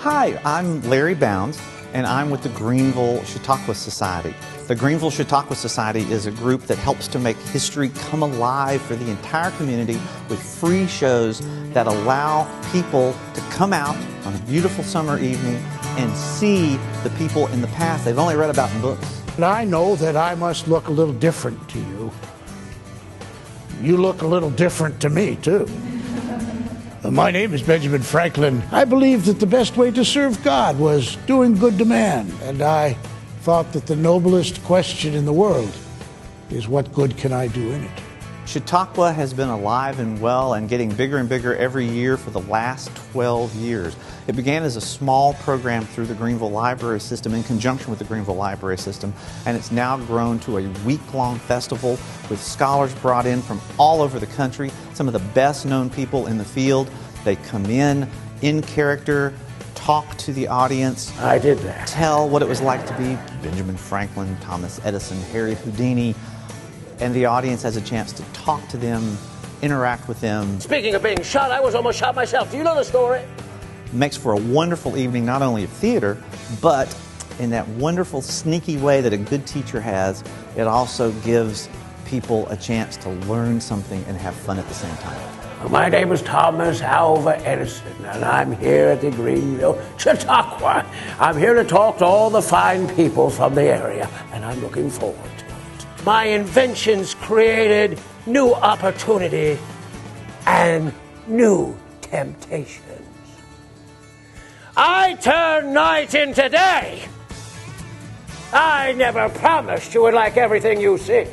Hi, I'm Larry Bounds, and I'm with the Greenville Chautauqua Society. The Greenville Chautauqua Society is a group that helps to make history come alive for the entire community with free shows that allow people to come out on a beautiful summer evening and see the people in the past they've only read about in books. And I know that I must look a little different to you. You look a little different to me, too. My name is Benjamin Franklin. I believed that the best way to serve God was doing good to man, and I thought that the noblest question in the world is, what good can I do in it? Chautauqua has been alive and well and getting bigger and bigger every year for the last 12 years. It began as a small program through the Greenville Library System in conjunction with the Greenville Library System, and it's now grown to a week-long festival with scholars brought in from all over the country, some of the best-known people in the field. They come in character, talk to the audience. I did that. Tell what it was like to be Benjamin Franklin, Thomas Edison, Harry Houdini, and the audience has a chance to talk to them, interact with them. Speaking of being shot, I was almost shot myself. Do you know the story? Makes for a wonderful evening, not only of theater, but in that wonderful, sneaky way that a good teacher has, it also gives people a chance to learn something and have fun at the same time. My name is Thomas Alva Edison, and I'm here at the Greenville Chautauqua. I'm here to talk to all the fine people from the area, and I'm looking forward to it. My inventions created new opportunity and new temptations. I turn night into day. I never promised you would like everything you see.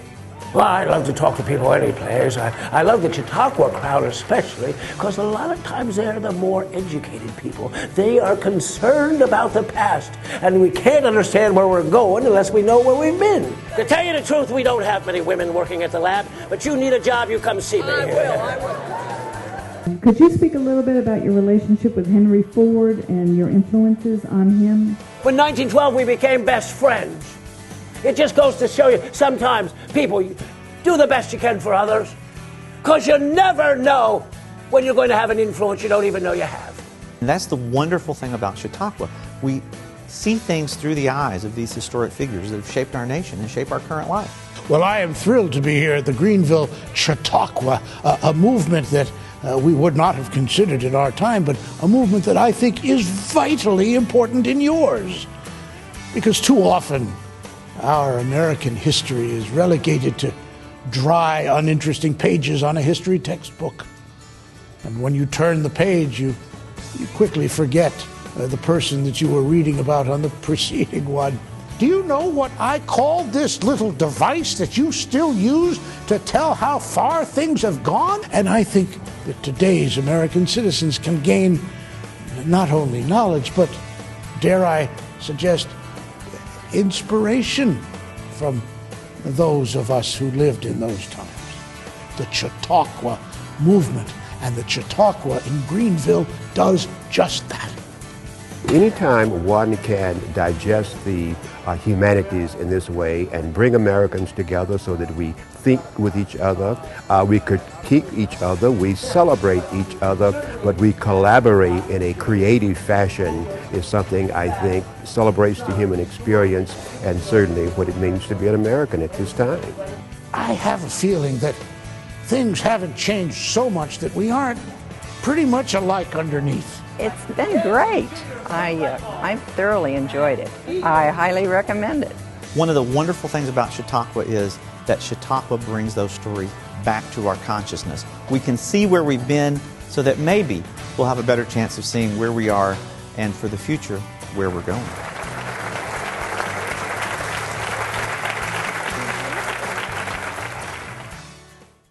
Well, I love to talk to people any place. I love the Chautauqua crowd especially, because a lot of times they're the more educated people. They are concerned about the past, and we can't understand where we're going unless we know where we've been. To tell you the truth, we don't have many women working at the lab, but you need a job, you come see me. I will. Could you speak a little bit about your relationship with Henry Ford and your influences on him? In 1912, we became best friends. It just goes to show you, sometimes people, do the best you can for others, because you never know when you're going to have an influence you don't even know you have. And that's the wonderful thing about Chautauqua. We see things through the eyes of these historic figures that have shaped our nation and shape our current life. Well, I am thrilled to be here at the Greenville Chautauqua, a movement that we would not have considered in our time, but a movement that I think is vitally important in yours. Because too often, our American history is relegated to dry, uninteresting pages on a history textbook. And when you turn the page, you quickly forget the person that you were reading about on the preceding one. Do you know what I call this little device that you still use to tell how far things have gone? And I think that today's American citizens can gain not only knowledge, but, dare I suggest, inspiration from those of us who lived in those times. The Chautauqua movement and the Chautauqua in Greenville does just that. Anytime one can digest the humanities in this way and bring Americans together so that we think with each other, we critique each other, we celebrate each other, but we collaborate in a creative fashion is something I think celebrates the human experience and certainly what it means to be an American at this time. I have a feeling that things haven't changed so much that we aren't pretty much alike underneath. It's been great. I thoroughly enjoyed it. I highly recommend it. One of the wonderful things about Chautauqua is that Chautauqua brings those stories back to our consciousness. We can see where we've been so that maybe we'll have a better chance of seeing where we are and for the future, where we're going.